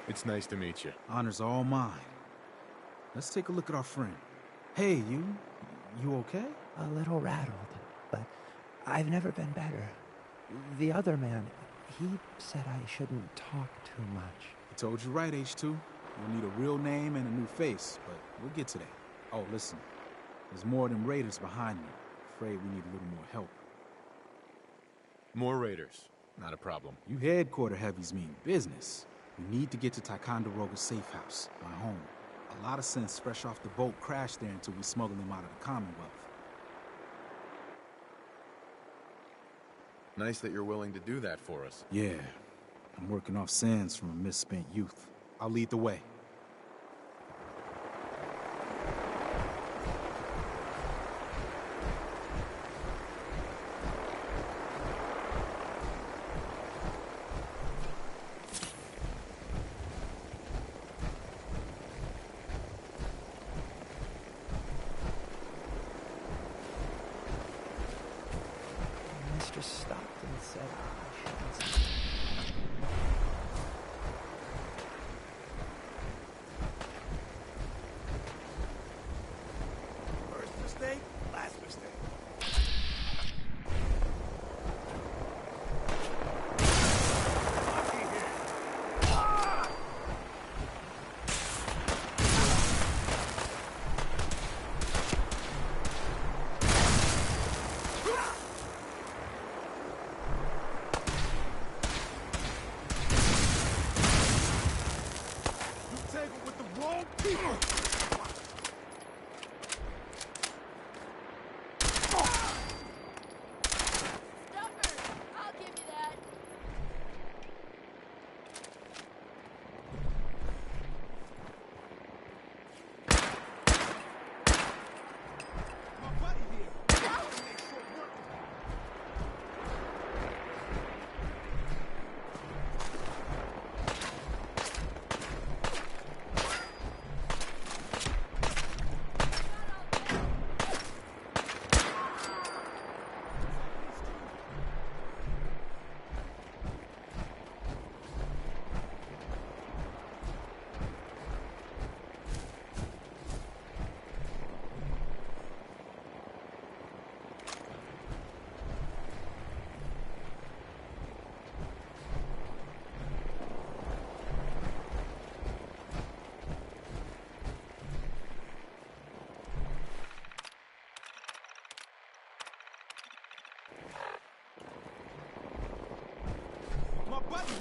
It's nice to meet you. Honor's all mine. Let's take a look at our friend. Hey, you okay? A little rattled, but I've never been better. The other man, he said I shouldn't talk too much. I told you right, H2. You'll need a real name and a new face, but we'll get to that. Oh, listen. There's more of them raiders behind me. Afraid we need a little more help. More raiders. Not a problem. You headquarter heavies mean business. We need to get to Ticonderoga's safe house, my home. A lot of sense fresh off the boat crashed there until we smuggled them out of the Commonwealth. Nice that you're willing to do that for us. Yeah. I'm working off sands from a misspent youth. I'll lead the way. Mistress stopped and said I shouldn't. First mistake, last mistake.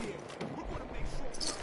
Here. We're gonna make sure.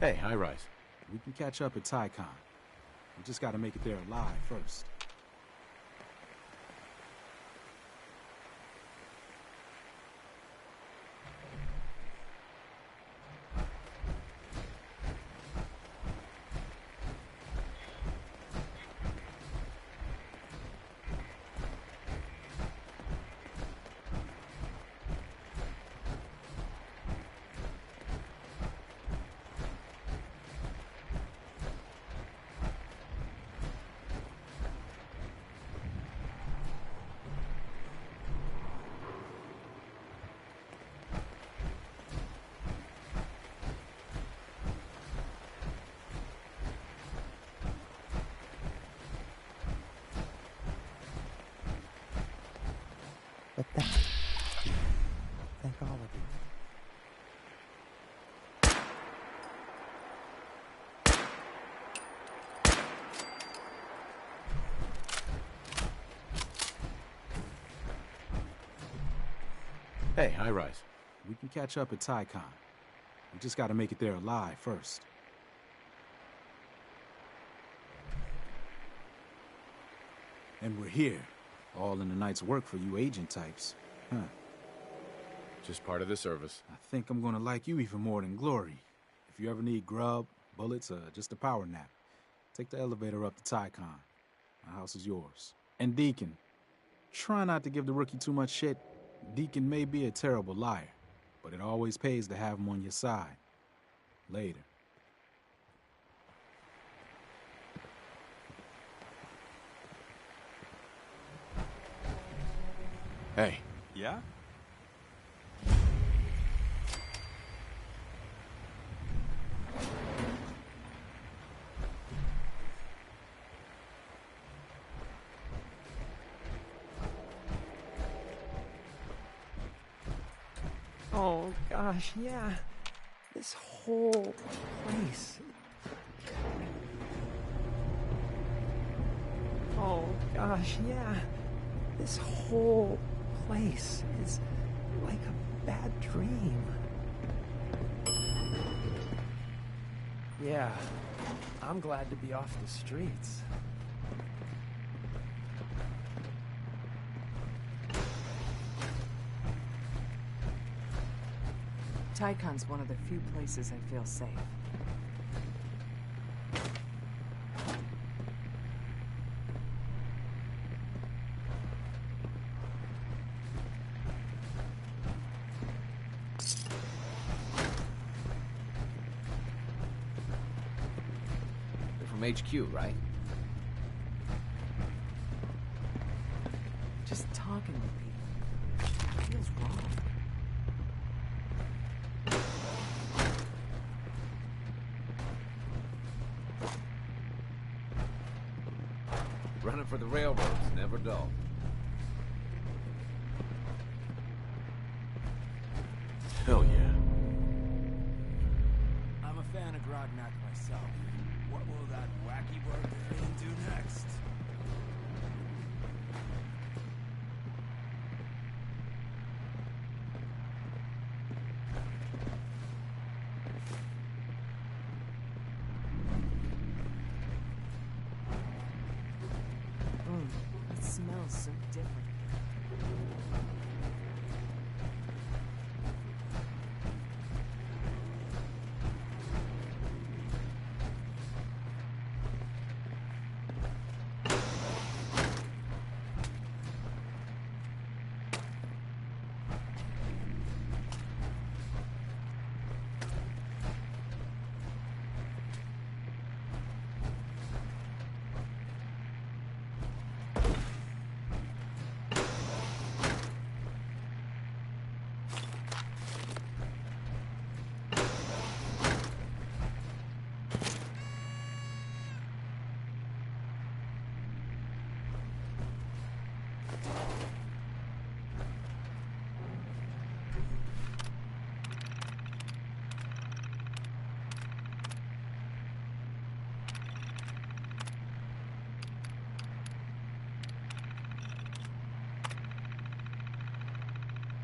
Hey, high rise. We can catch up at Tycon. We just gotta make it there alive first. But thank all of you. Hey, high rise. We can catch up at Tycon. We just gotta make it there alive first. And we're here. All in the night's work for you agent types. Huh. Just part of the service. I think I'm gonna like you even more than Glory. If you ever need grub, bullets, or just a power nap, take the elevator up to Tycon. My house is yours. And Deacon, try not to give the rookie too much shit. Deacon may be a terrible liar, but it always pays to have him on your side. Later. Hey, Yeah? Oh gosh, yeah. This whole place. Oh gosh, yeah. This whole place is like a bad dream. Yeah, I'm glad to be off the streets. Tycon's one of the few places I feel safe. You're from HQ, right? Just talking with people. It feels wrong. Running for the railroads, never dull. hell yeah. I'm a fan of Grognak myself. What will that wacky barbarian do next? It smells so different.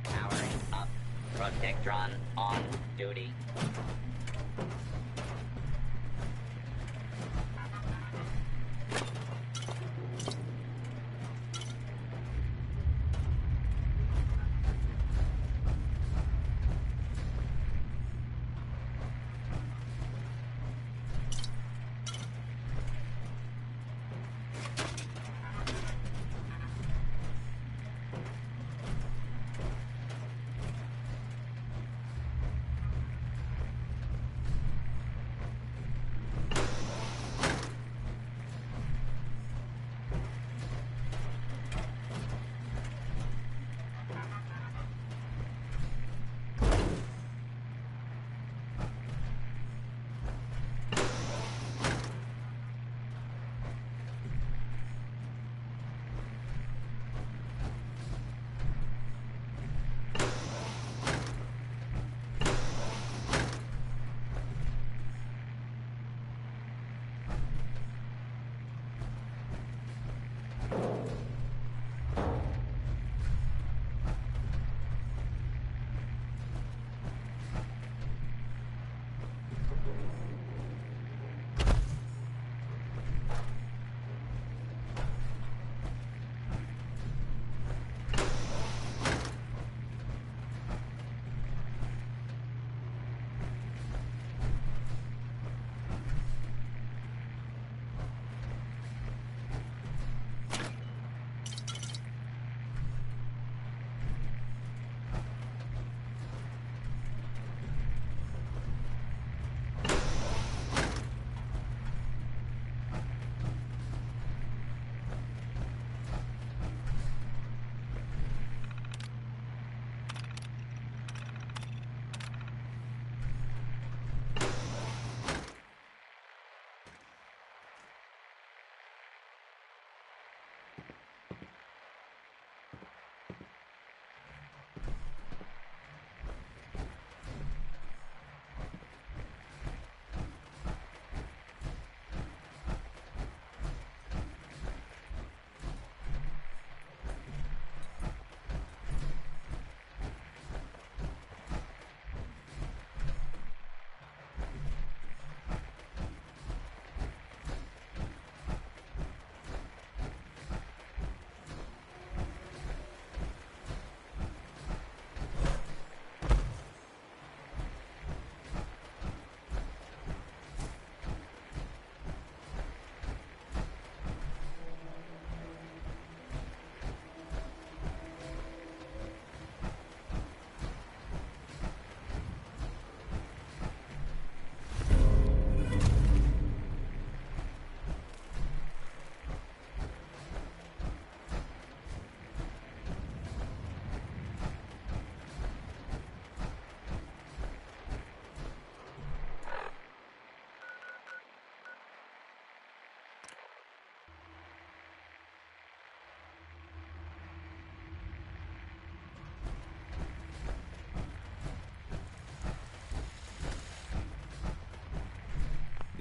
Powering up. Protectron on duty.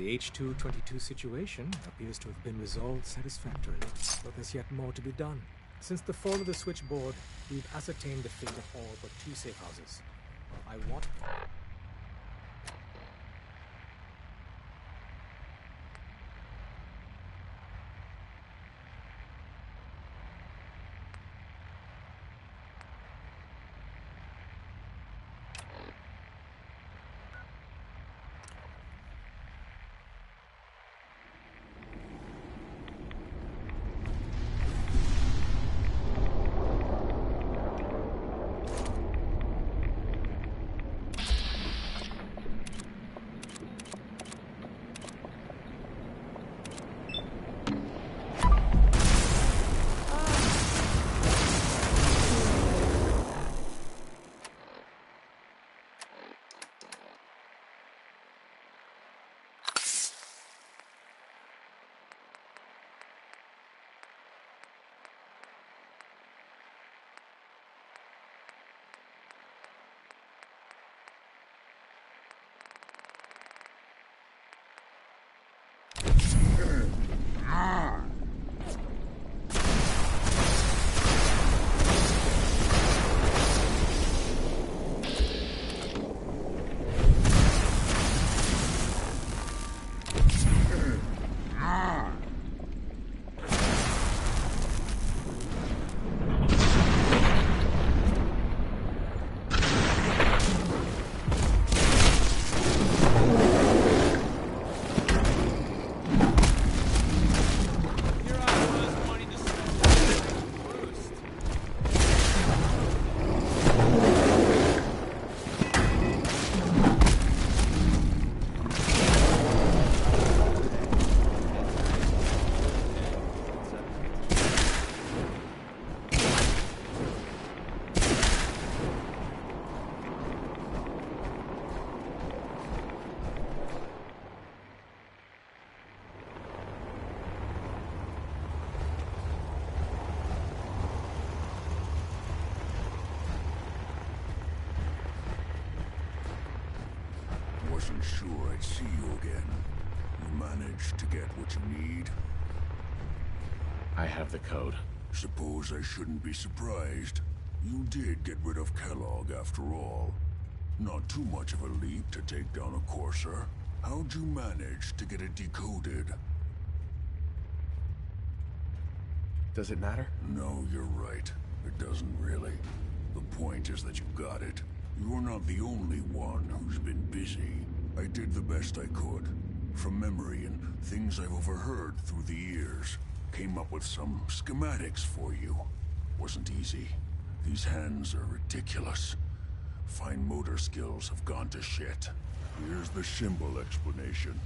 The H222 situation appears to have been resolved satisfactorily, but there's yet more to be done. Since the fall of the switchboard, we've ascertained the fate of all but 2 safe houses. I want... Wasn't sure I'd see you again. You managed to get what you need? I have the code. Suppose I shouldn't be surprised. You did get rid of Kellogg after all. Not too much of a leap to take down a courser. How'd you manage to get it decoded? Does it matter? No, you're right. It doesn't really. The point is that you got it. You're not the only one who's been busy. I did the best I could. From memory and things I've overheard through the years. Came up with some schematics for you. Wasn't easy. These hands are ridiculous. Fine motor skills have gone to shit. Here's the simple explanation.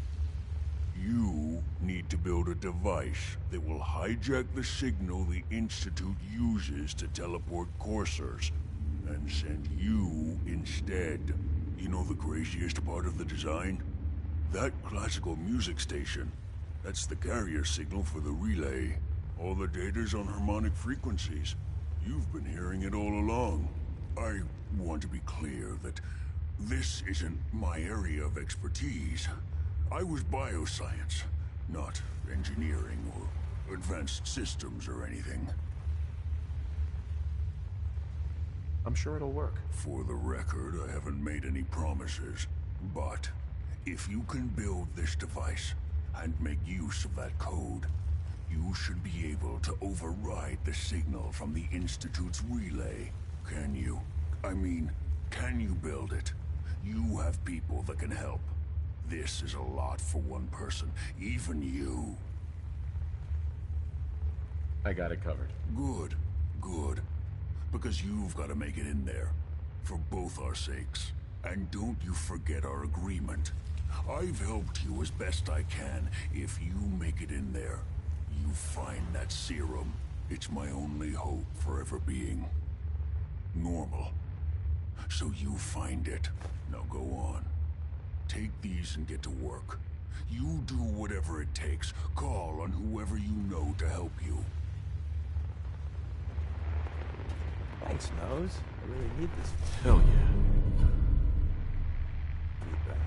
You need to build a device that will hijack the signal the Institute uses to teleport coursers, and send you instead. You know the craziest part of the design? That classical music station. That's the carrier signal for the relay. All the data's on harmonic frequencies. You've been hearing it all along. I want to be clear that this isn't my area of expertise. I was bioscience, not engineering or advanced systems or anything. I'm sure it'll work. For the record, I haven't made any promises, but if you can build this device and make use of that code, you should be able to override the signal from the Institute's relay. Can you? I mean, can you build it? You have people that can help. This is a lot for one person, even you. I got it covered. Good, good. Because you've got to make it in there. For both our sakes. And don't you forget our agreement. I've helped you as best I can. If you make it in there, you find that serum. It's my only hope for ever being normal. So you find it. Now go on. Take these and get to work. You do whatever it takes. Call on whoever you know to help you. Thanks, Nose. I really need this Hell yeah. feedback.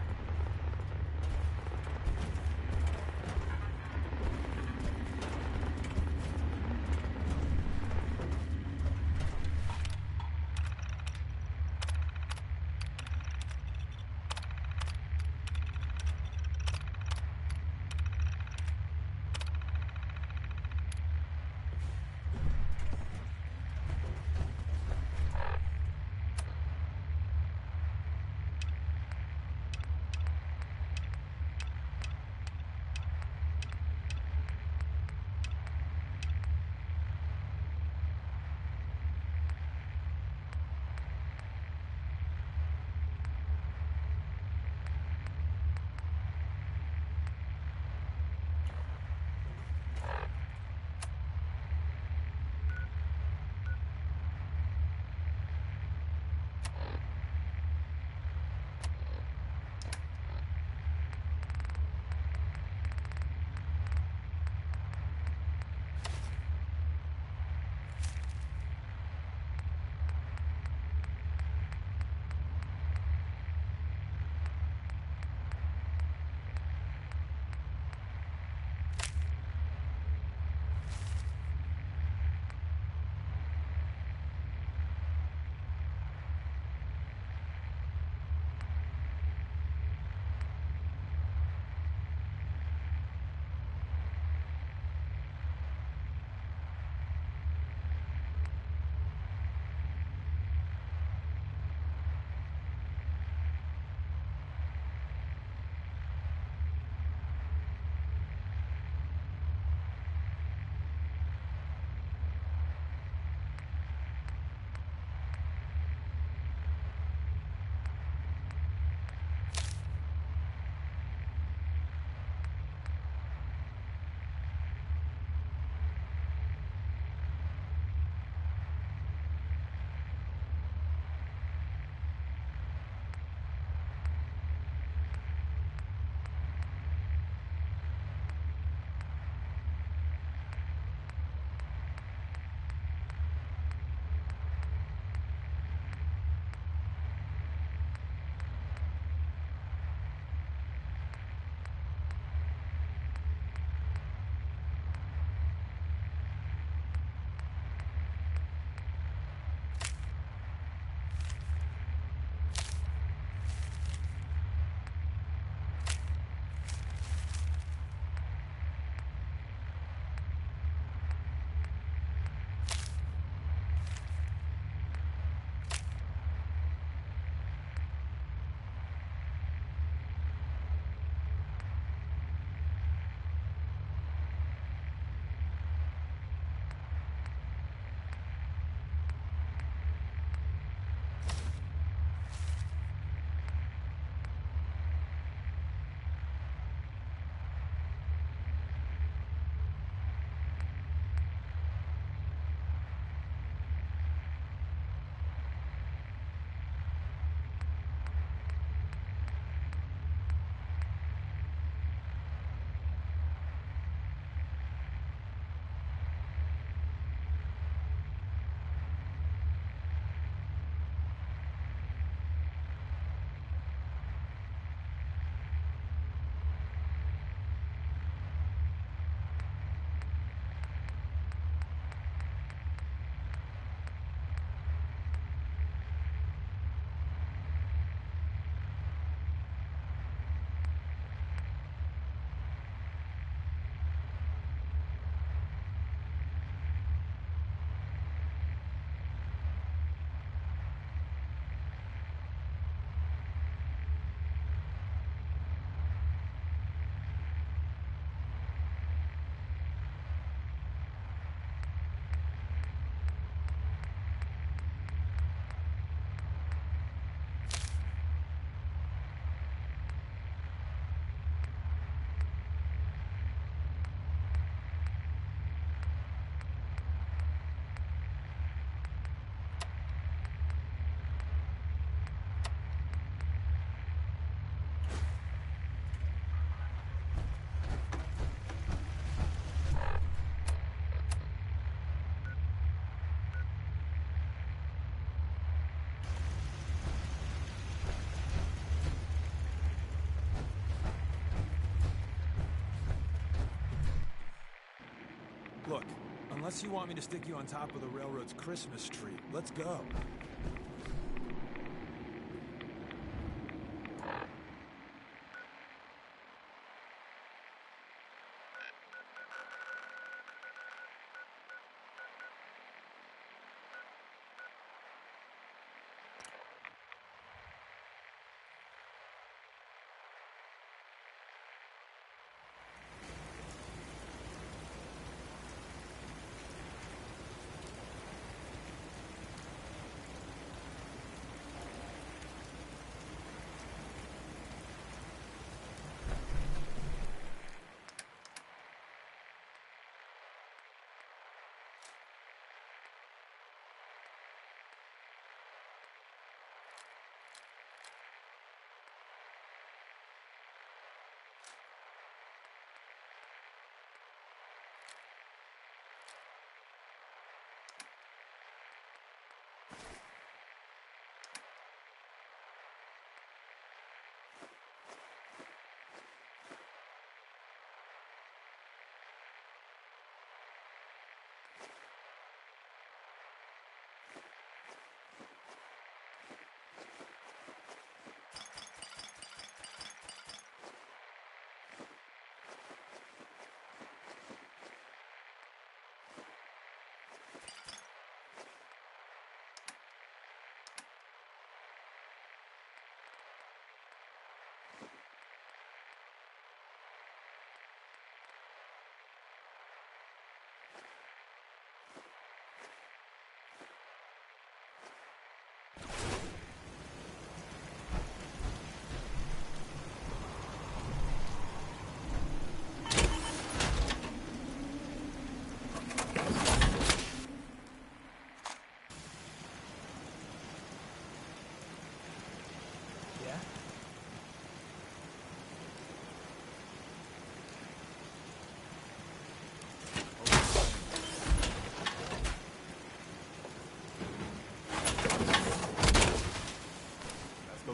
Unless you want me to stick you on top of the railroad's Christmas tree, let's go.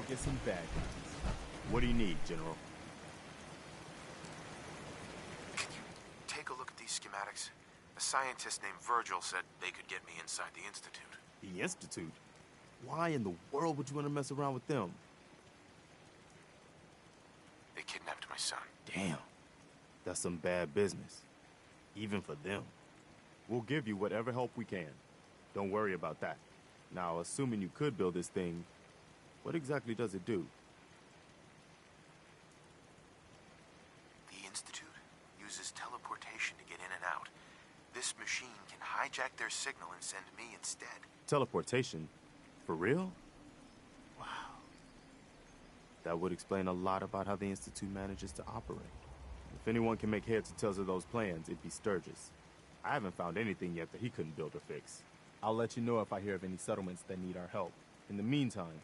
Get some bad guys. What do you need, General? Can you take a look at these schematics? A scientist named Virgil said they could get me inside the Institute. The Institute? Why in the world would you want to mess around with them? They kidnapped my son. Damn. That's some bad business. Even for them. We'll give you whatever help we can. Don't worry about that. Now, assuming you could build this thing, what exactly does it do? The Institute uses teleportation to get in and out. This machine can hijack their signal and send me instead. Teleportation? For real? Wow. That would explain a lot about how the Institute manages to operate. If anyone can make heads or tails of those plans, it'd be Sturgis. I haven't found anything yet that he couldn't build or fix. I'll let you know if I hear of any settlements that need our help. In the meantime,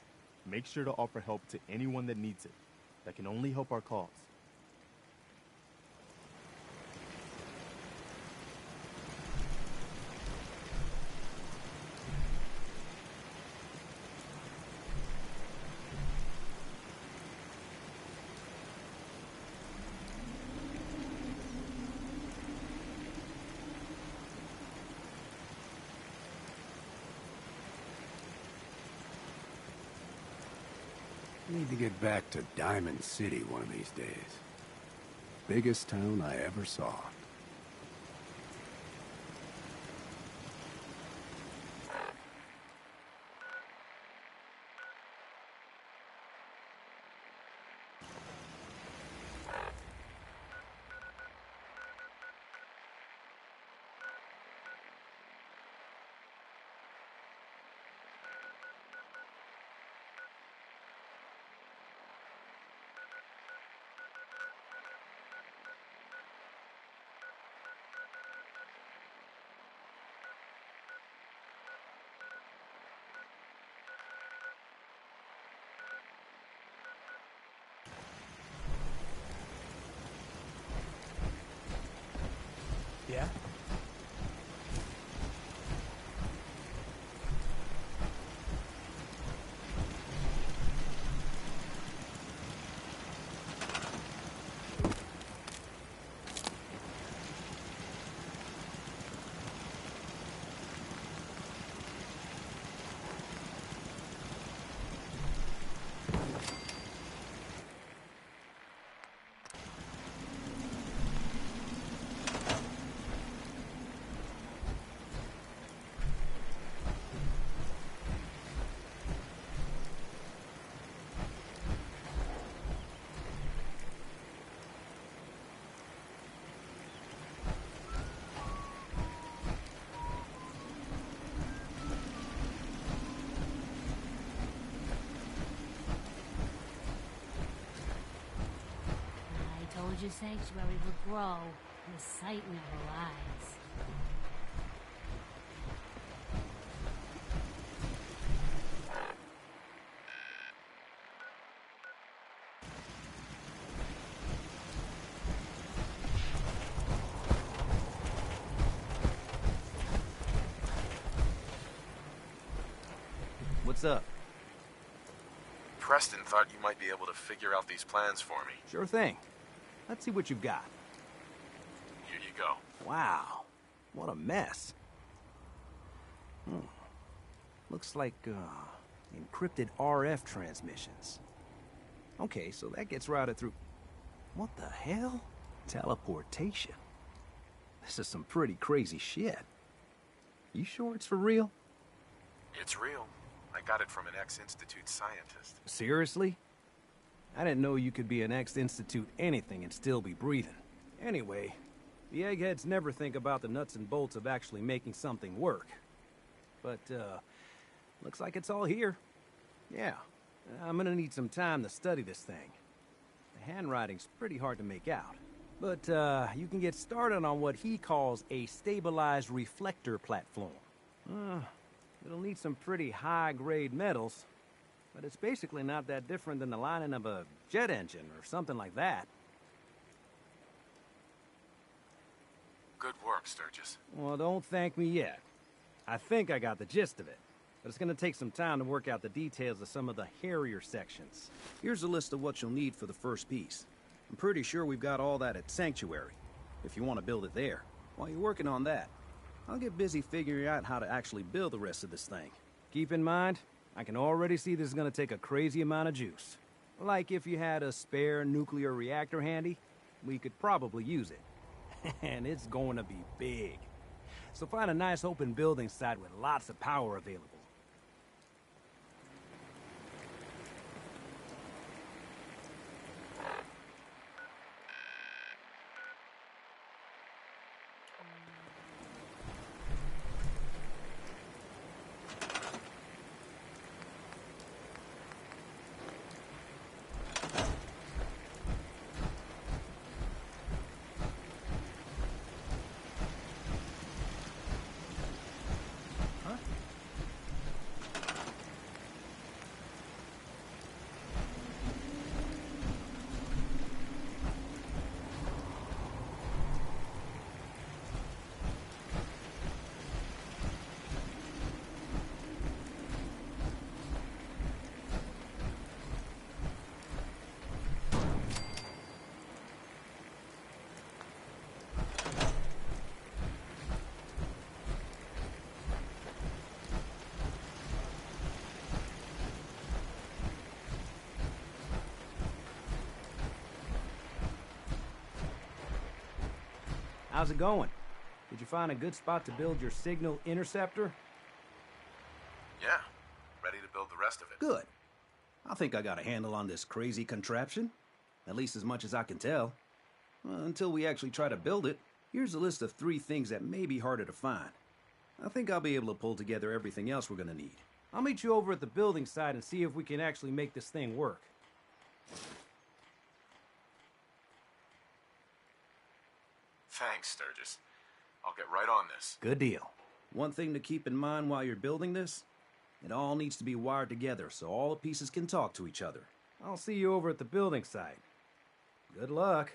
make sure to offer help to anyone that needs it. That can only help our cause. Need to get back to Diamond City one of these days. Biggest town I ever saw. your sanctuary will grow, and the sight never lies. What's up? Preston thought you might be able to figure out these plans for me. Sure thing. Let's see what you've got. Here you go. Wow. What a mess. Looks like, encrypted RF transmissions. Okay, so that gets routed through... What the hell? Teleportation. This is some pretty crazy shit. You sure it's for real? It's real. I got it from an ex-Institute scientist. Seriously? I didn't know you could be an ex-Institute anything and still be breathing. Anyway, the eggheads never think about the nuts and bolts of actually making something work. But, looks like it's all here. Yeah, I'm gonna need some time to study this thing. The handwriting's pretty hard to make out. But, you can get started on what he calls a stabilized reflector platform. It'll need some pretty high-grade metals, but it's basically not that different than the lining of a jet engine or something like that. Good work, Sturgis. Well, don't thank me yet. I think I got the gist of it, but it's gonna take some time to work out the details of some of the hairier sections. Here's a list of what you'll need for the first piece. I'm pretty sure we've got all that at Sanctuary, if you want to build it there. While you're working on that, I'll get busy figuring out how to actually build the rest of this thing. Keep in mind, I can already see this is gonna take a crazy amount of juice. Like if you had a spare nuclear reactor handy, we could probably use it. And it's going to be big. So find a nice open building site with lots of power available. How's it going? Did you find a good spot to build your signal interceptor? Yeah. Ready to build the rest of it. Good. I think I got a handle on this crazy contraption. At least as much as I can tell. Well, until we actually try to build it, here's a list of 3 things that may be harder to find. I think I'll be able to pull together everything else we're gonna need. I'll meet you over at the building site and see if we can actually make this thing work. Thanks, Sturgis. I'll get right on this. Good deal. One thing to keep in mind while you're building this, it all needs to be wired together so all the pieces can talk to each other. I'll see you over at the building site. Good luck.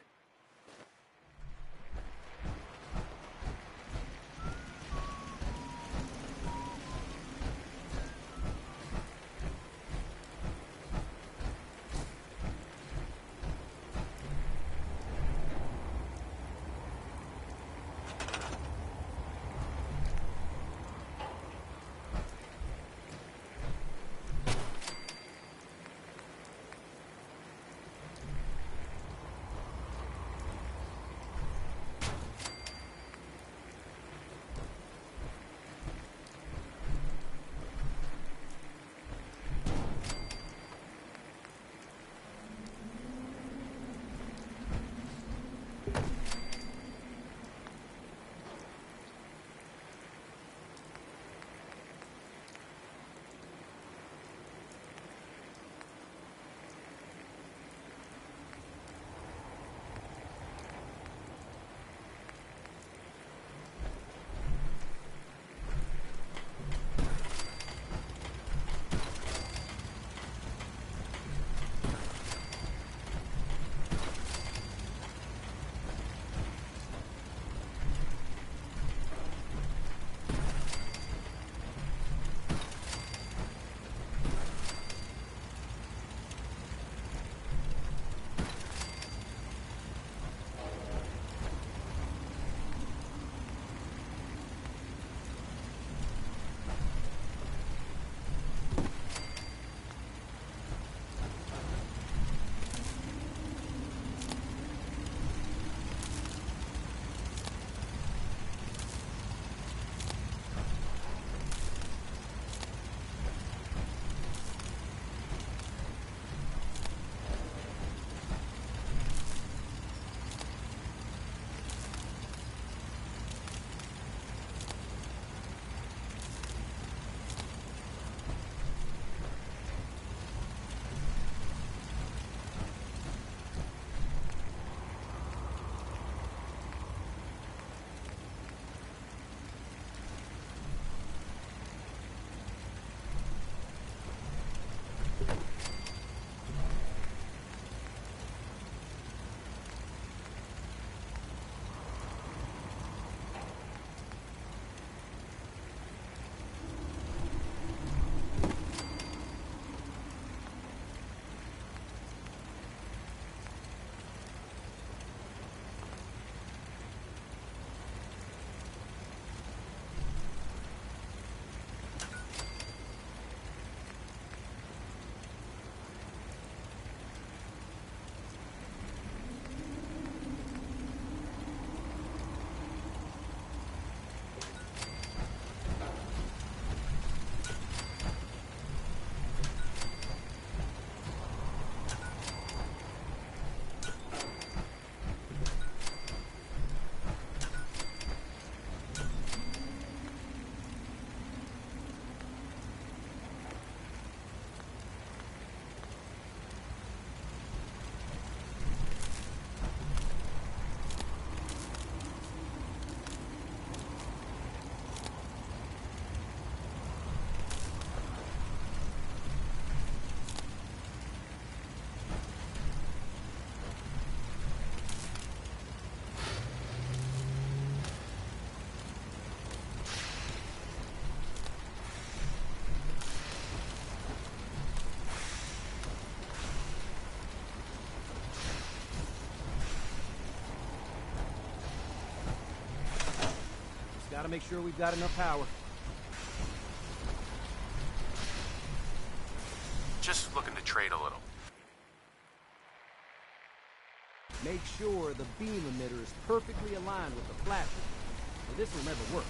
Gotta make sure we've got enough power. Just looking to trade a little. Make sure the beam emitter is perfectly aligned with the platform, or this will never work.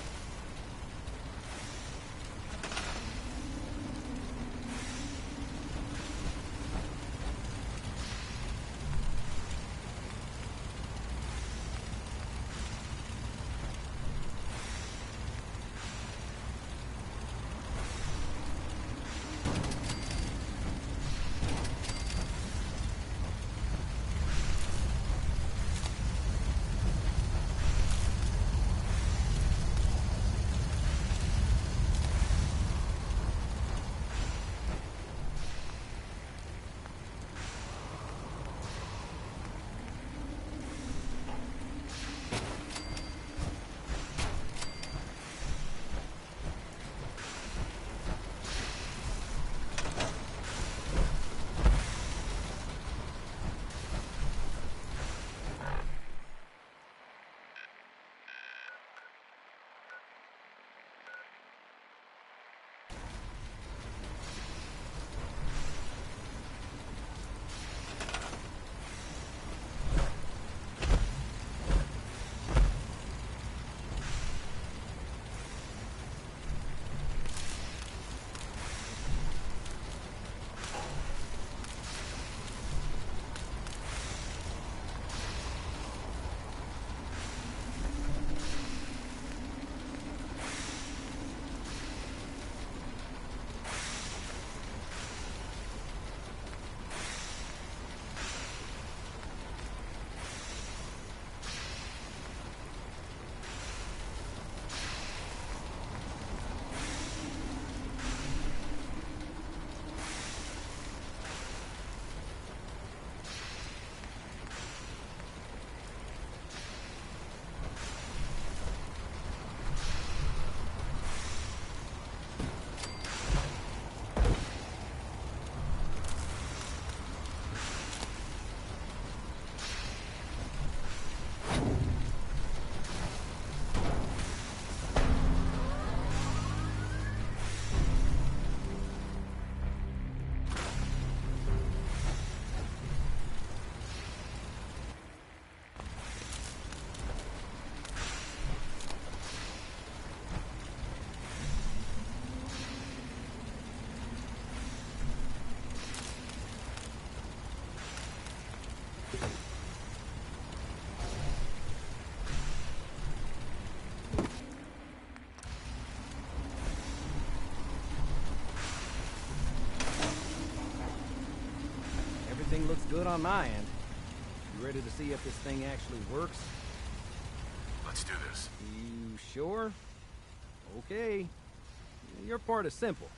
Everything looks good on my end. You ready to see if this thing actually works? Let's do this. You sure? Okay. Your part is simple.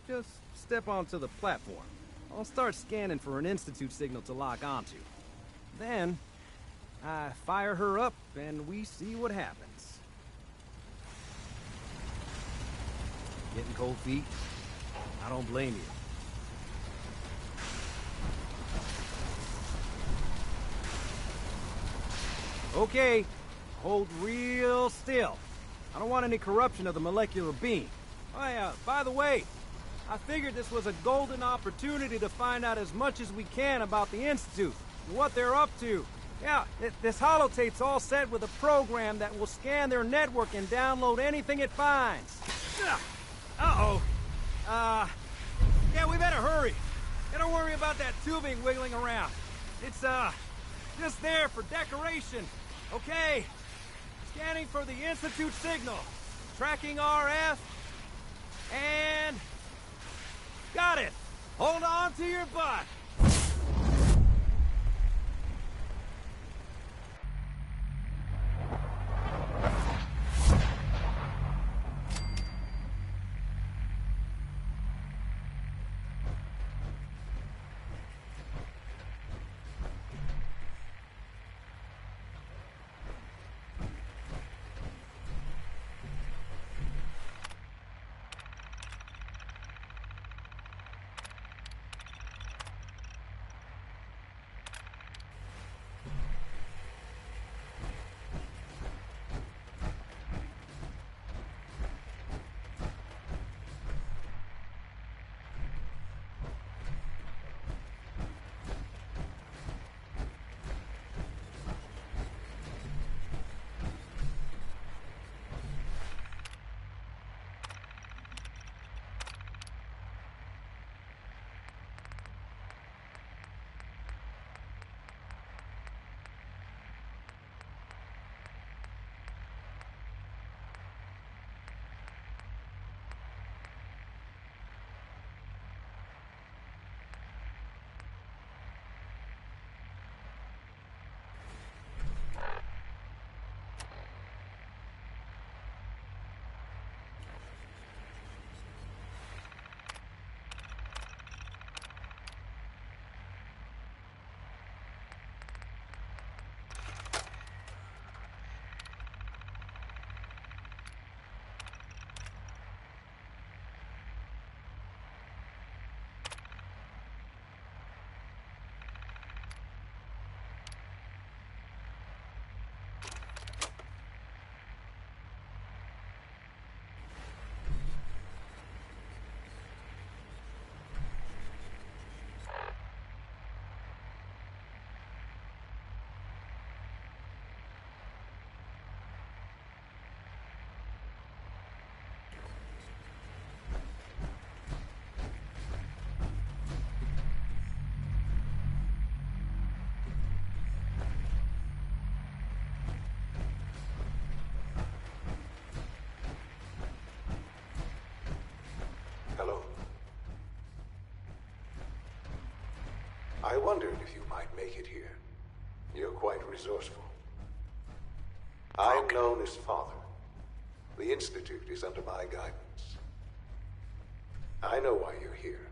Just step onto the platform. I'll start scanning for an Institute signal to lock onto. Then, I fire her up and we see what happens. Getting cold feet? I don't blame you. Okay, hold real still. I don't want any corruption of the molecular beam. Oh, by the way, I figured this was a golden opportunity to find out as much as we can about the Institute and what they're up to. Yeah, this holotape's all set with a program that will scan their network and download anything it finds. Uh-oh. Yeah, we better hurry. Yeah, don't worry about that tubing wiggling around. It's, just there for decoration. Okay. Scanning for the Institute signal. Tracking RF. And... got it. Hold on to your butt. wondered if you might make it here. You're quite resourceful. I'm known as Father. The Institute is under my guidance. I know why you're here.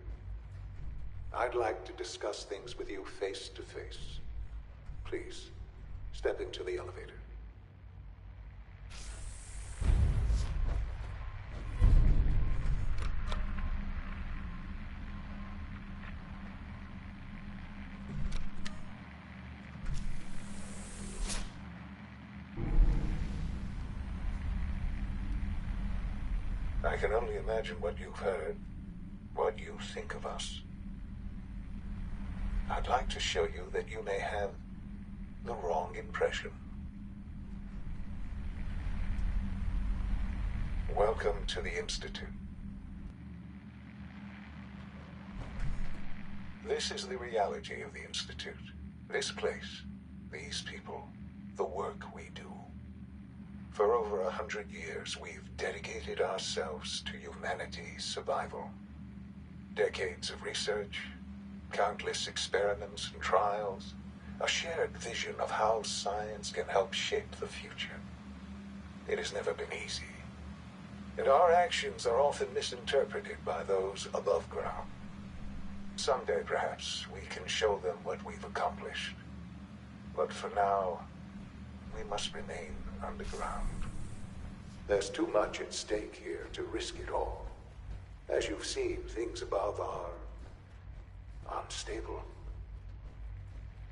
I'd like to discuss things with you face to face. Please, step into the elevator. I can only imagine what you've heard, what you think of us. I'd like to show you that you may have the wrong impression. Welcome to the Institute. This is the reality of the Institute. This place, these people, the work we do. For over 100 years, we've dedicated ourselves to humanity's survival. Decades of research, countless experiments and trials, a shared vision of how science can help shape the future. It has never been easy, and our actions are often misinterpreted by those above ground. Someday, perhaps, we can show them what we've accomplished. But for now, we must remain underground. There's too much at stake here to risk it all. As you've seen, things above are unstable.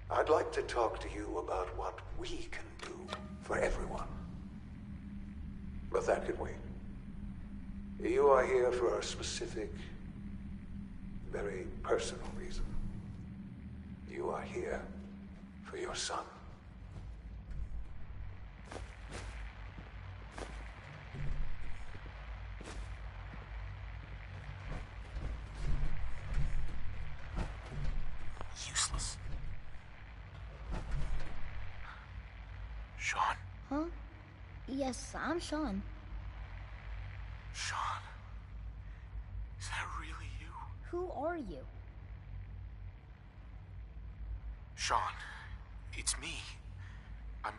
I'd like to talk to you about what we can do for everyone. But that can wait. You are here for a specific, very personal reason. You are here for your son. Useless. Sean? Huh? Yes, I'm Sean. Sean? Is that really you? Who are you? Sean, it's me. I'm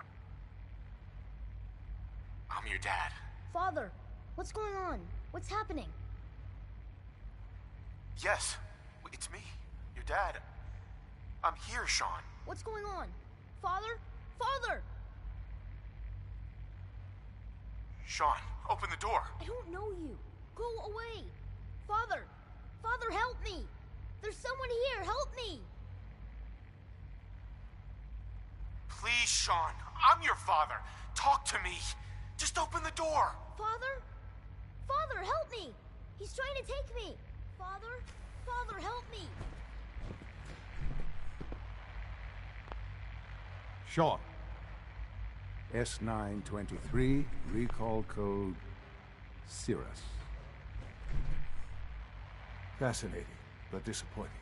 your dad. Father, what's going on? What's happening? Yes, it's me, your dad. I'm here, Sean. What's going on? Father? Father! Sean, open the door. I don't know you. Go away. Father! Father, help me! There's someone here. Help me! Please, Sean. I'm your father. Talk to me. Just open the door. Father? Father, help me! He's trying to take me. Father? Father, help me! Sean. S923, recall code Cirrus. Fascinating, but disappointing.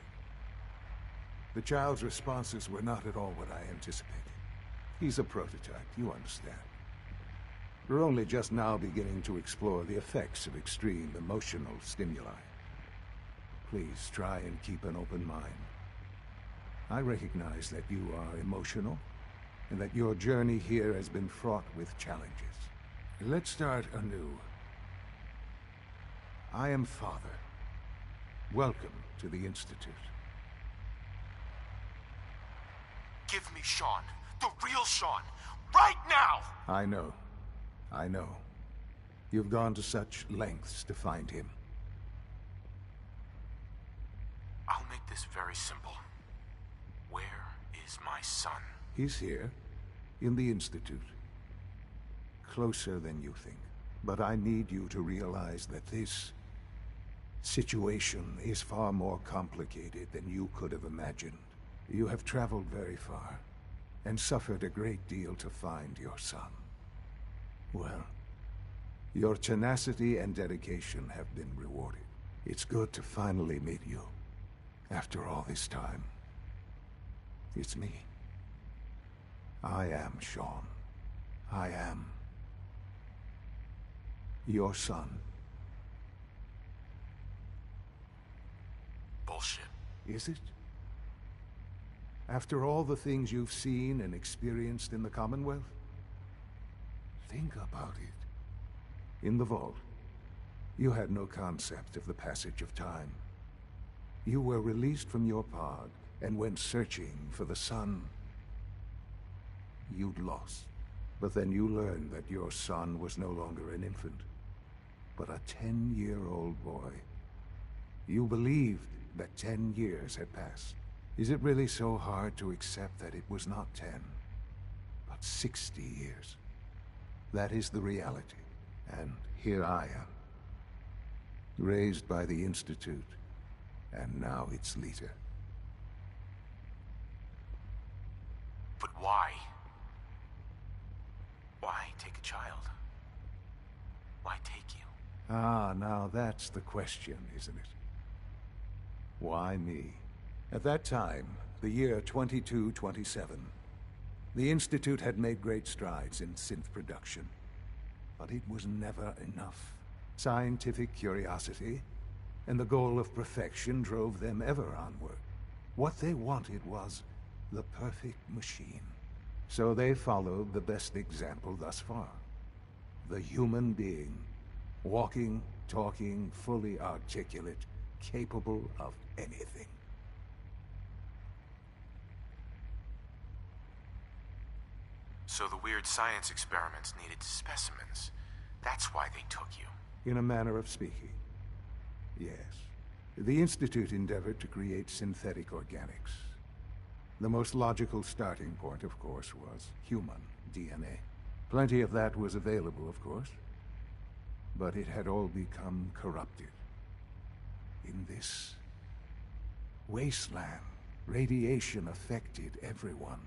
The child's responses were not at all what I anticipated. He's a prototype, you understand. We're only just now beginning to explore the effects of extreme emotional stimuli. Please try and keep an open mind. I recognize that you are emotional, and that your journey here has been fraught with challenges. Let's start anew. I am Father. Welcome to the Institute. Give me Sean. The real Sean. Right now! I know. I know. You've gone to such lengths to find him. I'll make this very simple. Where is my son? He's here, in the Institute. Closer than you think. But I need you to realize that this situation is far more complicated than you could have imagined. You have traveled very far, and suffered a great deal to find your son. Well, your tenacity and dedication have been rewarded. It's good to finally meet you, after all this time. It's me. I am Sean. I am your son. Bullshit. Is it? After all the things you've seen and experienced in the Commonwealth? Think about it. In the vault, you had no concept of the passage of time. You were released from your pod and went searching for the son you'd lost. But then you learned that your son was no longer an infant, but a 10-year-old boy. You believed that 10 years had passed. Is it really so hard to accept that it was not 10, but 60 years? That is the reality, and here I am, raised by the Institute, and now its leader. But why? Why take a child? Why take you? Ah, now that's the question, isn't it? Why me? At that time, the year 2227, the Institute had made great strides in synth production. But it was never enough. Scientific curiosity and the goal of perfection drove them ever onward. What they wanted was the perfect machine. So they followed the best example thus far. The human being. Walking, talking, fully articulate, capable of anything. So the weird science experiments needed specimens. That's why they took you. In a manner of speaking, yes. The Institute endeavored to create synthetic organics. The most logical starting point, of course, was human DNA. Plenty of that was available, of course. But it had all become corrupted. In this wasteland, radiation affected everyone.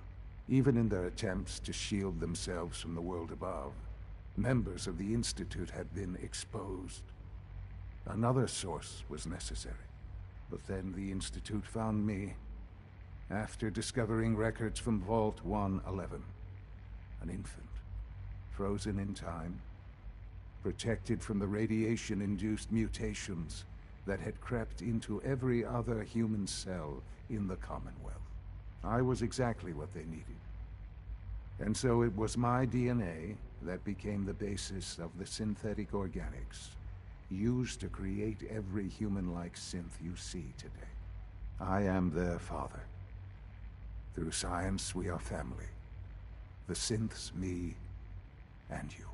Even in their attempts to shield themselves from the world above, members of the Institute had been exposed. Another source was necessary. But then the Institute found me after discovering records from Vault 111. An infant, frozen in time, protected from the radiation-induced mutations that had crept into every other human cell in the Commonwealth. I was exactly what they needed. And so it was my DNA that became the basis of the synthetic organics used to create every human-like synth you see today. I am their father. Through science, we are family. The synths, me, and you.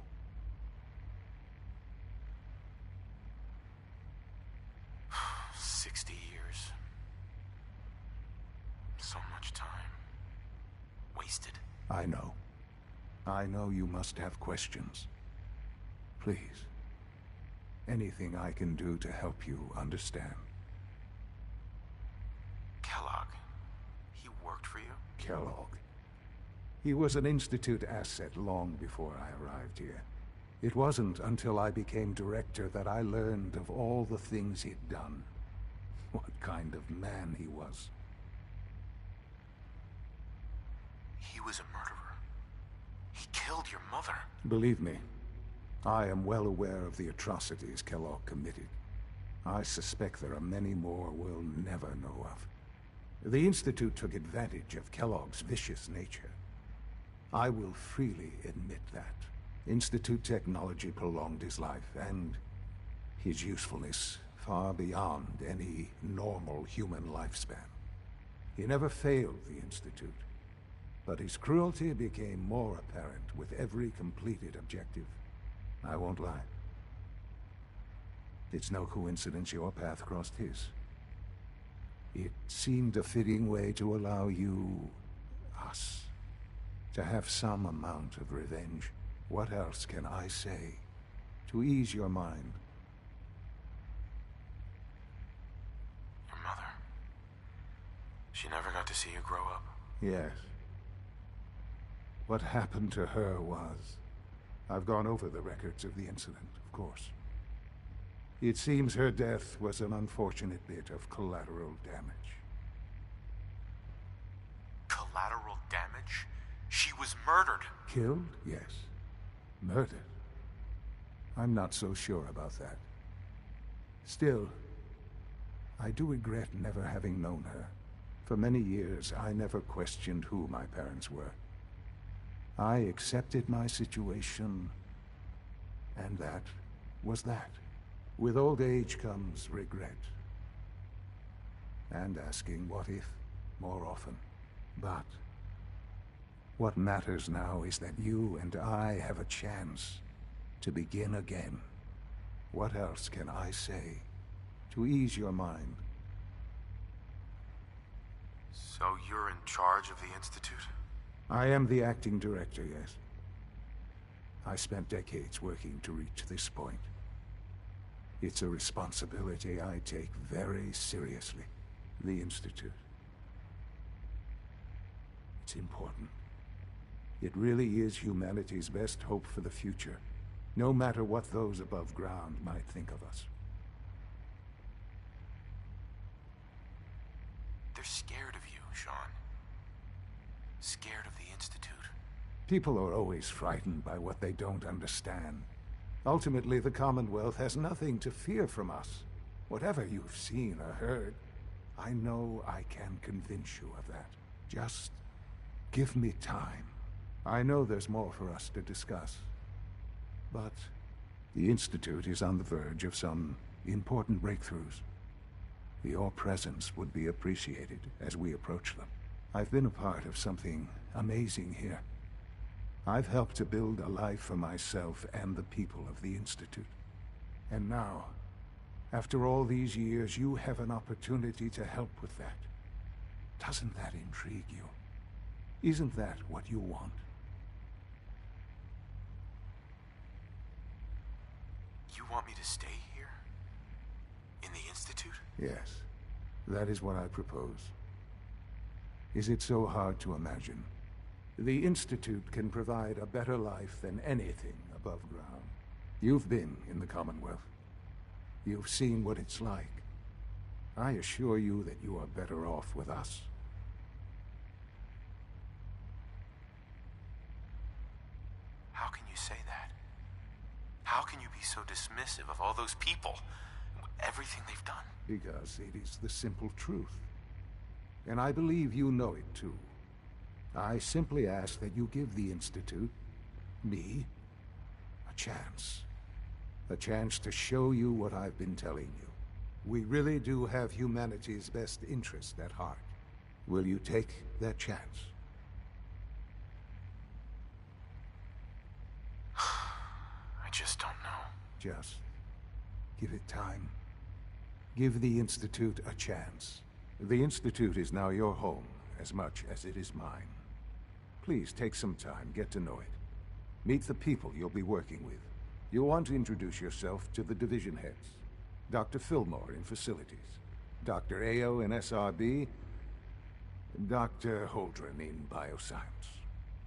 I know. I know you must have questions. Please. Anything I can do to help you understand. Kellogg. He worked for you? Kellogg. He was an Institute asset long before I arrived here. It wasn't until I became director that I learned of all the things he'd done. What kind of man he was. He was a murderer. He killed your mother. Believe me, I am well aware of the atrocities Kellogg committed. I suspect there are many more we'll never know of. The Institute took advantage of Kellogg's vicious nature. I will freely admit that. Institute technology prolonged his life, and his usefulness far beyond any normal human lifespan. He never failed the Institute. But his cruelty became more apparent with every completed objective. I won't lie. It's no coincidence your path crossed his. It seemed a fitting way to allow you, us, to have some amount of revenge. What else can I say to ease your mind? Your mother. She never got to see you grow up? Yes. What happened to her was... I've gone over the records of the incident, of course. It seems her death was an unfortunate bit of collateral damage. Collateral damage? She was murdered. Killed? Yes. Murdered? I'm not so sure about that. Still, I do regret never having known her. For many years, I never questioned who my parents were. I accepted my situation, and that was that. With old age comes regret. And asking what if more often. But what matters now is that you and I have a chance to begin again. What else can I say to ease your mind? So you're in charge of the Institute? I am the acting director, yes. I spent decades working to reach this point. It's a responsibility I take very seriously. The Institute. It's important. It really is humanity's best hope for the future, no matter what those above ground might think of us. They're scared of you, Sean. Scared of the Institute. People are always frightened by what they don't understand. Ultimately, the Commonwealth has nothing to fear from us. Whatever you've seen or heard, I know I can convince you of that. Just give me time. I know there's more for us to discuss. But the Institute is on the verge of some important breakthroughs. Your presence would be appreciated as we approach them. I've been a part of something amazing here. I've helped to build a life for myself and the people of the Institute. And now, after all these years, you have an opportunity to help with that. Doesn't that intrigue you? Isn't that what you want? You want me to stay here? In the Institute? Yes, that is what I propose. Is it so hard to imagine? The Institute can provide a better life than anything above ground. You've been in the Commonwealth. You've seen what it's like. I assure you that you are better off with us. How can you say that? How can you be so dismissive of all those people? Everything they've done? Because it is the simple truth. And I believe you know it too. I simply ask that you give the Institute, me, a chance. A chance to show you what I've been telling you. We really do have humanity's best interest at heart. Will you take that chance? I just don't know. Just give it time. Give the Institute a chance. The Institute is now your home as much as it is mine. Please take some time, get to know it. Meet the people you'll be working with. You'll want to introduce yourself to the division heads. Dr. Fillmore in facilities, Dr. Ayo in SRB, Dr. Holdren in bioscience,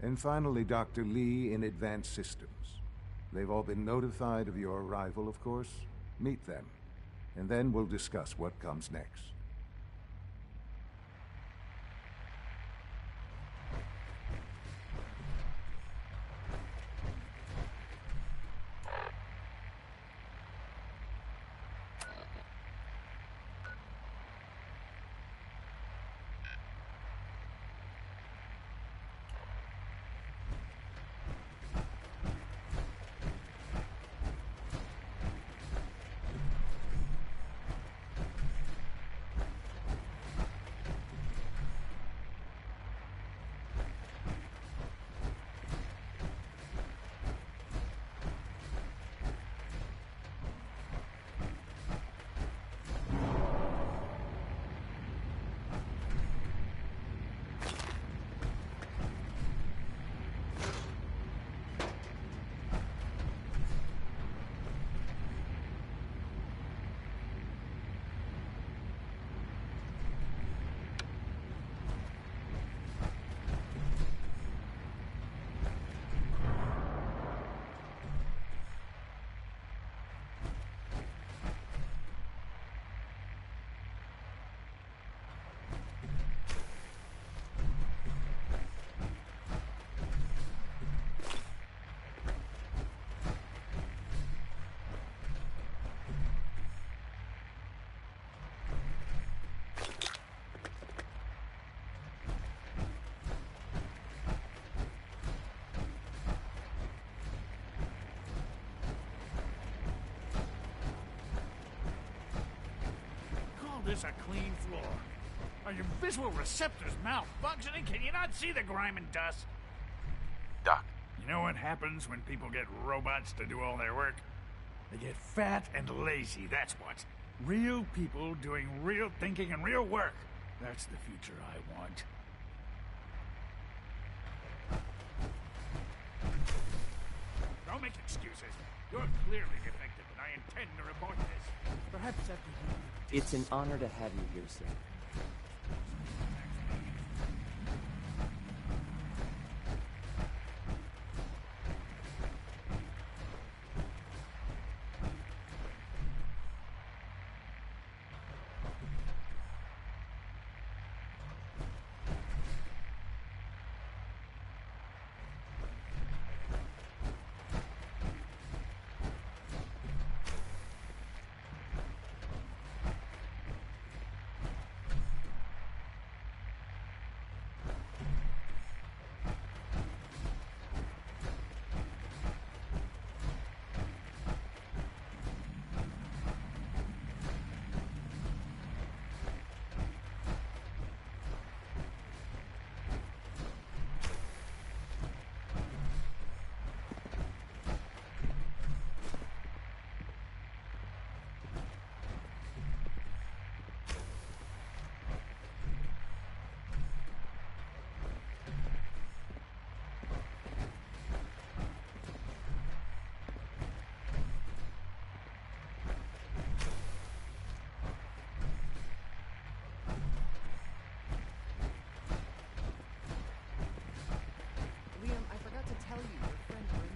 and finally Dr. Lee in advanced systems. They've all been notified of your arrival, of course. Meet them, and then we'll discuss what comes next. this a clean floor? Are your visual receptors malfunctioning? Can you not see the grime and dust? Doc. You know what happens when people get robots to do all their work? They get fat and lazy, that's what. Real people doing real thinking and real work. That's the future I want. Don't make excuses. You're clearly defective, and I intend to report this. Perhaps after you... It's an honor to have you here, sir.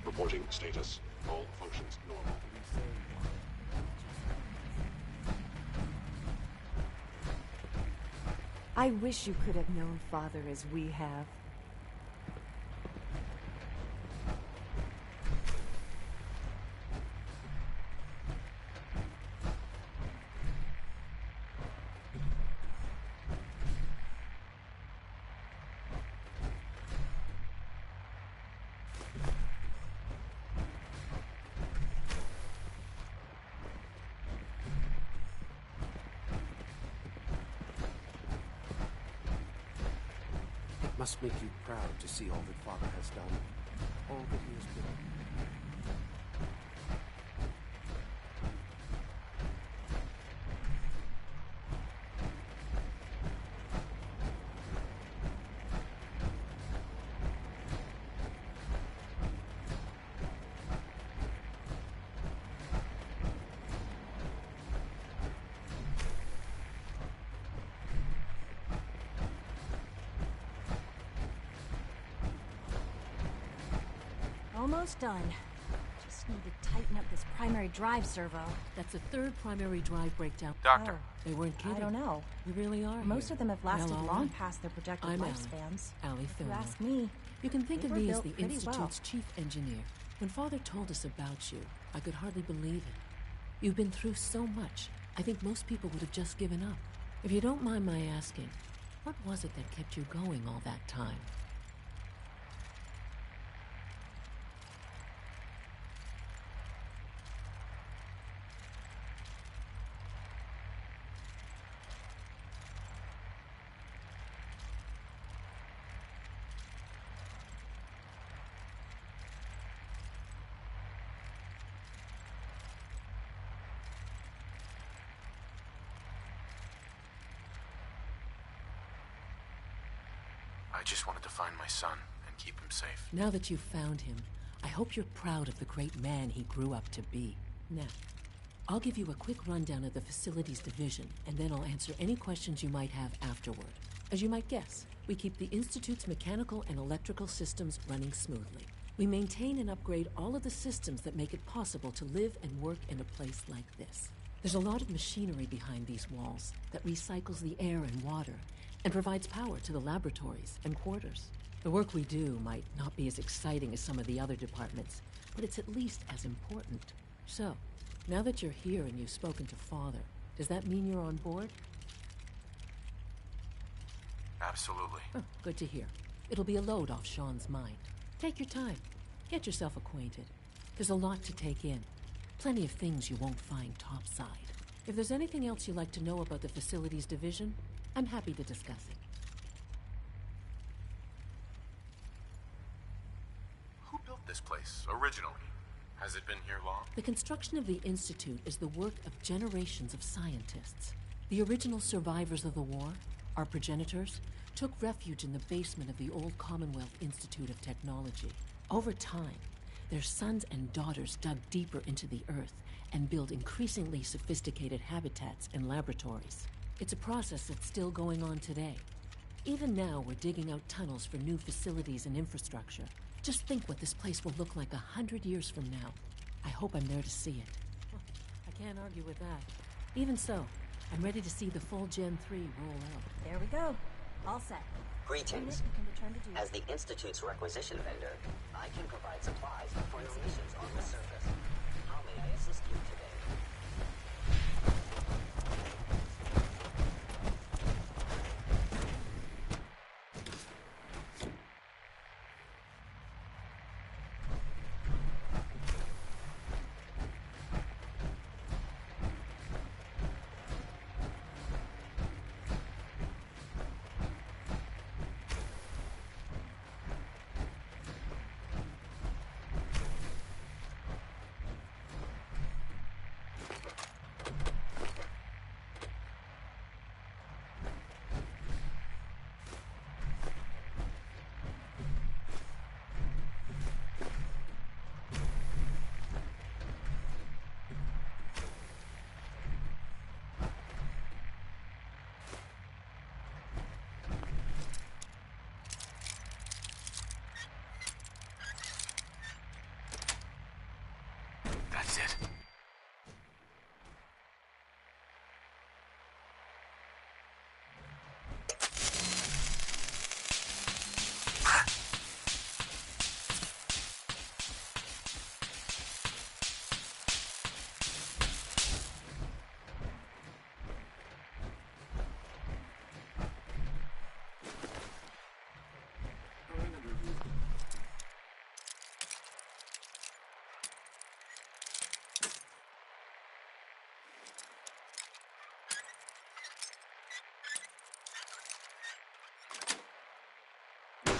Reporting status. All functions normal. I wish you could have known Father as we have. It must make you proud to see all that Father has done, all that he has been. Almost done. Just need to tighten up this primary drive servo. That's a third primary drive breakdown. Doctor. They weren't kidding. I don't know. You really are. Most of them have lasted Well, all long right. past their projected I'm lifespans. Allie If you Thurman. ask me, You can think they of were me as built the pretty Institute's well. chief engineer. When Father told us about you, I could hardly believe it. You've been through so much. I think most people would have just given up. If you don't mind my asking, what was it that kept you going all that time? I just wanted to find my son and keep him safe. Now that you've found him, I hope you're proud of the great man he grew up to be. Now, I'll give you a quick rundown of the facilities division, and then I'll answer any questions you might have afterward. As you might guess, we keep the Institute's mechanical and electrical systems running smoothly. We maintain and upgrade all of the systems that make it possible to live and work in a place like this. There's a lot of machinery behind these walls that recycles the air and water and provides power to the laboratories and quarters. The work we do might not be as exciting as some of the other departments, but it's at least as important. So, now that you're here and you've spoken to Father, does that mean you're on board? Absolutely. Oh, good to hear. It'll be a load off Sean's mind. Take your time. Get yourself acquainted. There's a lot to take in. Plenty of things you won't find topside. If there's anything else you'd like to know about the facilities division, I'm happy to discuss it. Who built this place originally? Has it been here long? The construction of the Institute is the work of generations of scientists. The original survivors of the war, our progenitors, took refuge in the basement of the old Commonwealth Institute of Technology. Over time, their sons and daughters dug deeper into the earth and built increasingly sophisticated habitats and laboratories. It's a process that's still going on today. Even now, we're digging out tunnels for new facilities and infrastructure. Just think what this place will look like 100 years from now. I hope I'm there to see it. I can't argue with that. Even so, I'm ready to see the full Gen 3 roll out. There we go. All set. Greetings. As the Institute's requisition vendor, I can provide supplies for your missions on the surface. How may I assist you today? That's it.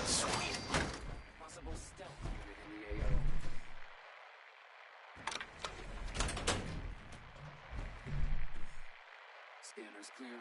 Sweet. Possible stealth unit in the AO. Scanners clear.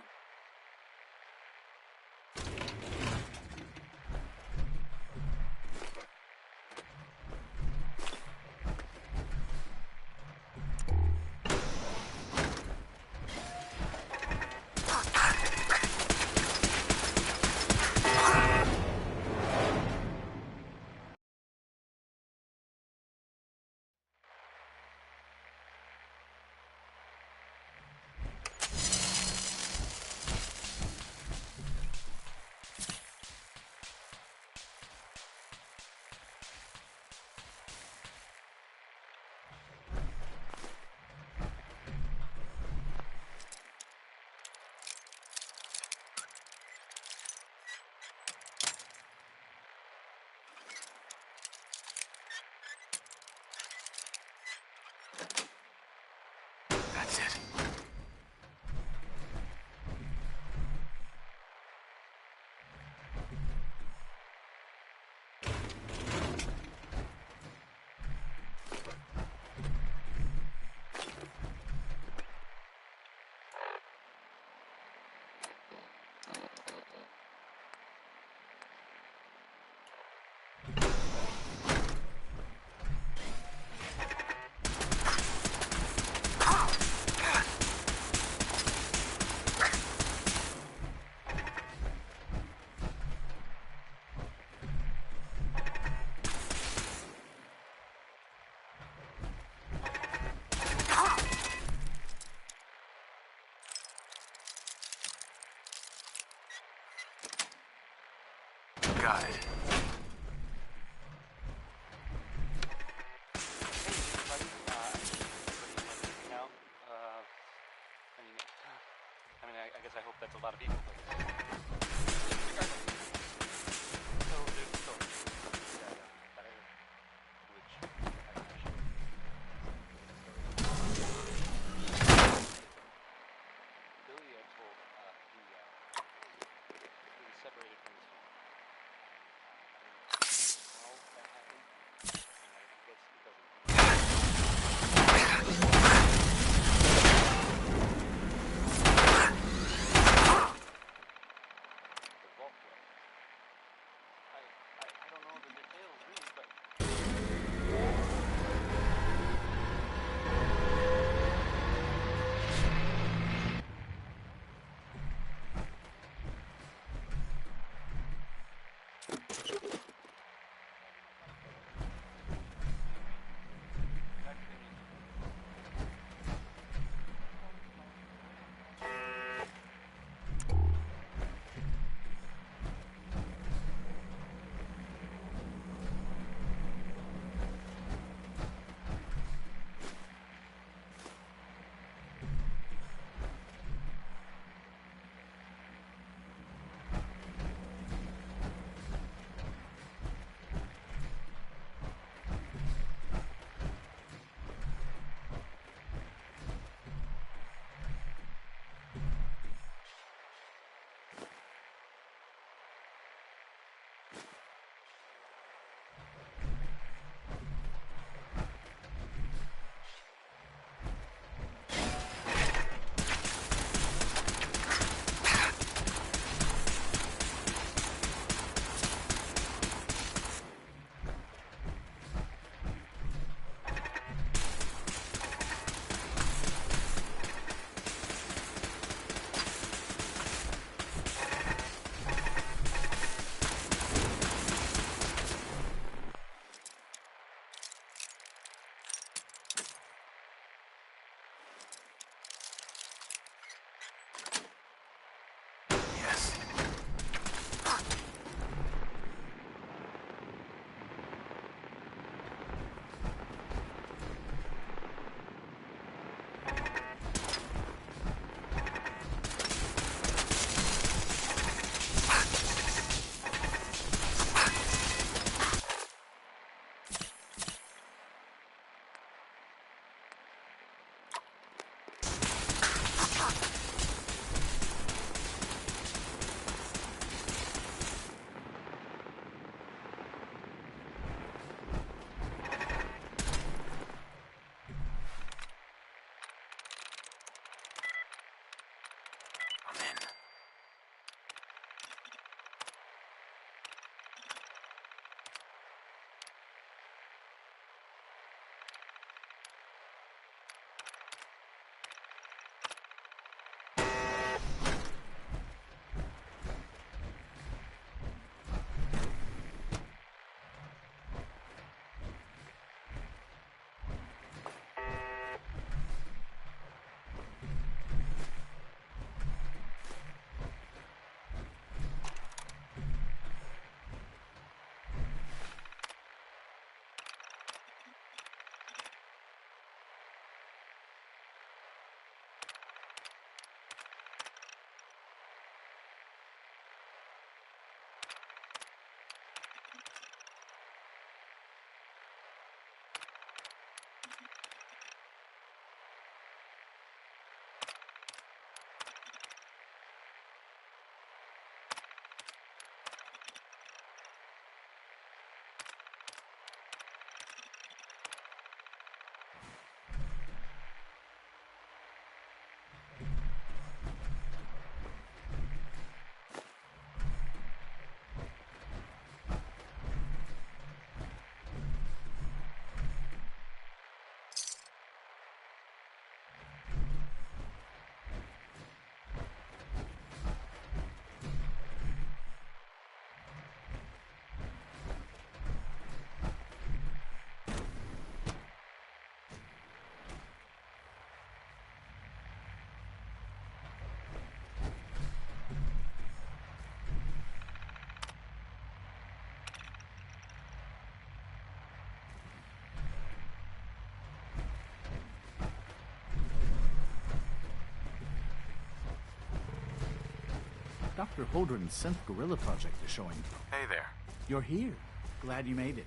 Dr. Holdren's synth gorilla project is showing. Hey there. You're here. Glad you made it.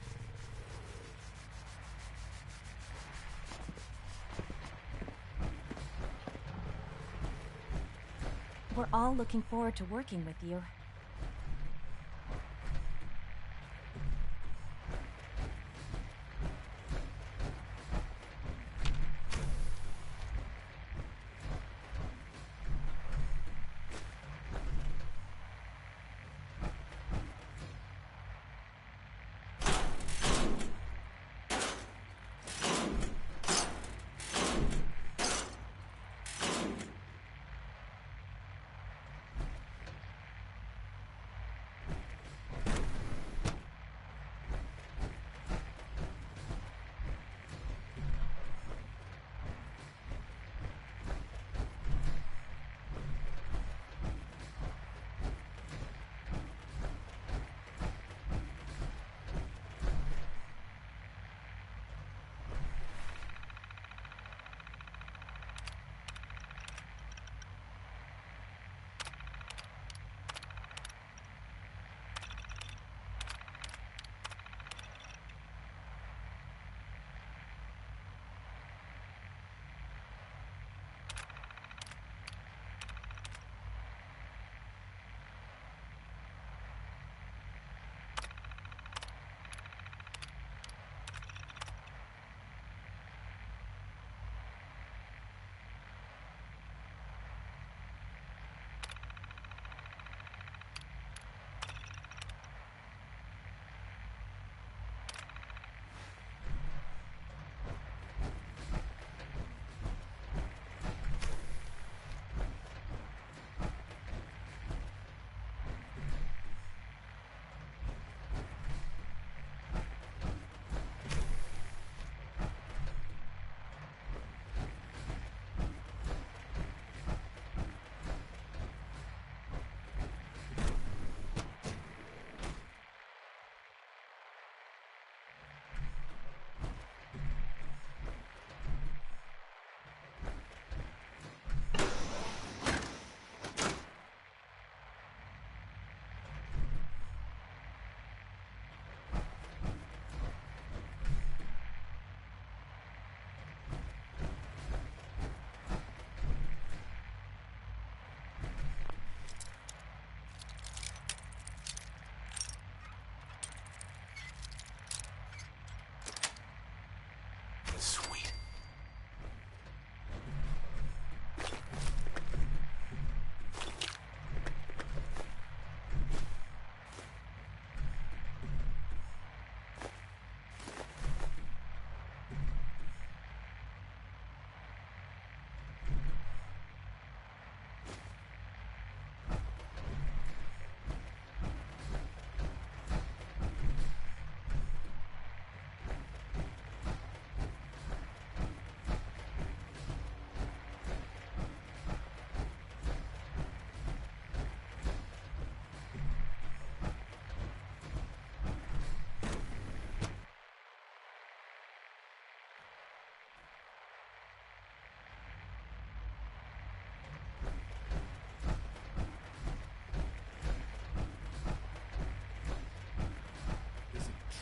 We're all looking forward to working with you. Sweet.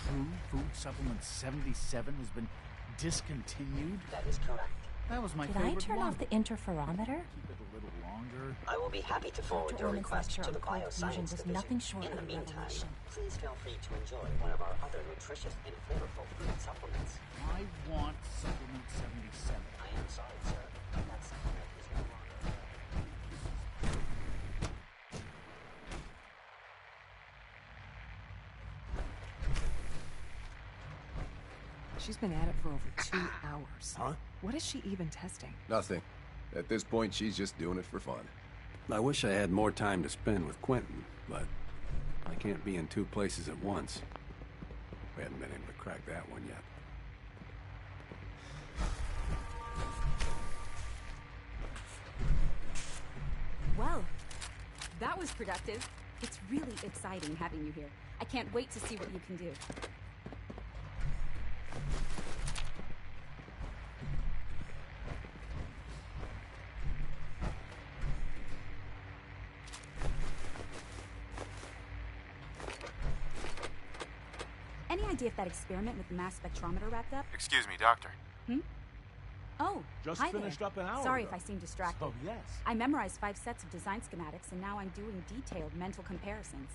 True Food Supplement 77 has been discontinued? That is correct. That was my Did favorite I turn one. off the interferometer? Keep it a little longer. I will be happy to forward Dr. your Orman's request lecture to the on cold fusion bioscience was division. nothing short In of the a meantime, revelation. please feel free to enjoy one of our other nutritious and flavorful food supplements. I want Supplement 77. I am sorry, sir, but that supplement is no longer available. She's been at it for over 2 hours. Huh? What is she even testing? Nothing. At this point, she's just doing it for fun. I wish I had more time to spend with Quentin, but I can't be in 2 places at once. We haven't been able to crack that one yet. Well, that was productive. It's really exciting having you here. I can't wait to see what you can do. Any idea if that experiment with the mass spectrometer wrapped up? Excuse me, Doctor. Oh, Just hi finished there. up an hour Sorry ago. if I seem distracted. Oh, yes. I memorized 5 sets of design schematics, and now I'm doing detailed mental comparisons.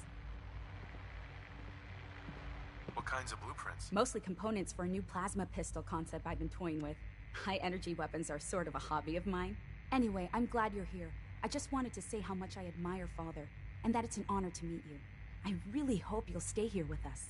What kinds of blueprints? Mostly components for a new plasma pistol concept I've been toying with. High-energy weapons are sort of a hobby of mine. Anyway, I'm glad you're here. I just wanted to say how much I admire Father, and that it's an honor to meet you. I really hope you'll stay here with us.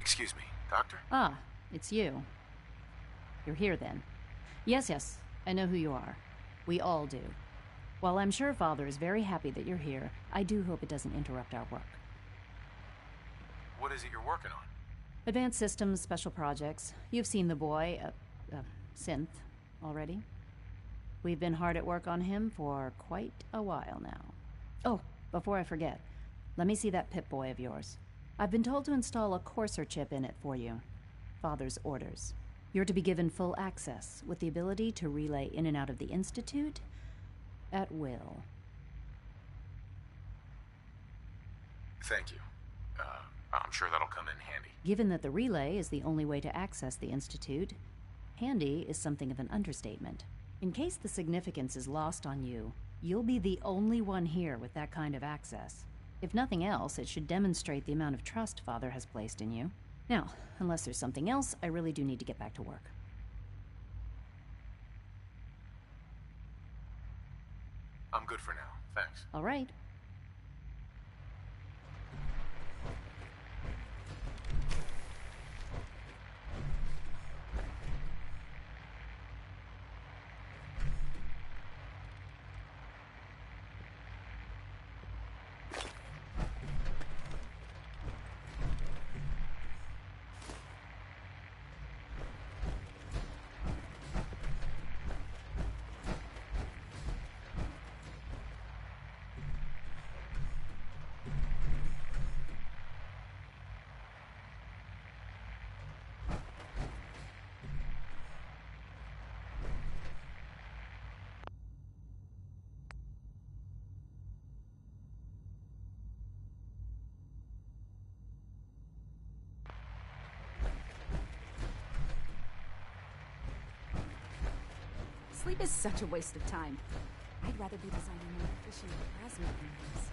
Excuse me, Doctor? Ah, it's you. You're here then. Yes, I know who you are. We all do. While I'm sure Father is very happy that you're here, I do hope it doesn't interrupt our work. What is it you're working on? Advanced systems, special projects. You've seen the boy, Synth, already. We've been hard at work on him for quite a while now. Oh, before I forget, let me see that Pip-Boy of yours. I've been told to install a Courser chip in it for you. Father's orders. You're to be given full access, with the ability to relay in and out of the Institute at will. Thank you. I'm sure that'll come in handy. Given that the relay is the only way to access the Institute, handy is something of an understatement. In case the significance is lost on you, you'll be the only one here with that kind of access. If nothing else, it should demonstrate the amount of trust Father has placed in you. Now, unless there's something else, I really do need to get back to work. I'm good for now, thanks. All right. Sleep is such a waste of time. I'd rather be designing more efficient plasma engines.